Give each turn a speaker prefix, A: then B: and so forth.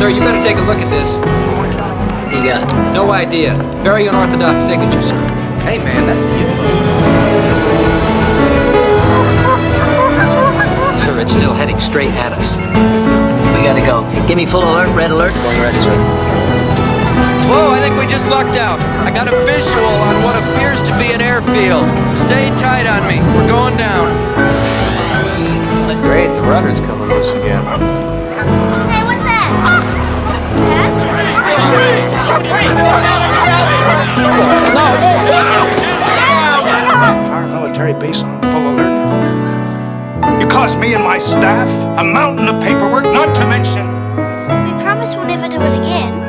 A: Sir, you better take a look at this.
B: What you got?
A: No idea. Very unorthodox signature, sir.
C: Hey man, that's a UFO.
A: Sir, it's still heading straight at us.
B: We gotta go. Give me full alert, red alert. Going right, sir.
D: Whoa, I think we just lucked out. I got a visual on what appears to be an airfield. Stay tight on me. We're going down.
C: Great, the rudder's coming loose again.
E: Hey, what's that?
F: Our military base on full alert. You cost me and my staff a mountain of paperwork, not to mention.
E: We promise we'll never do it again.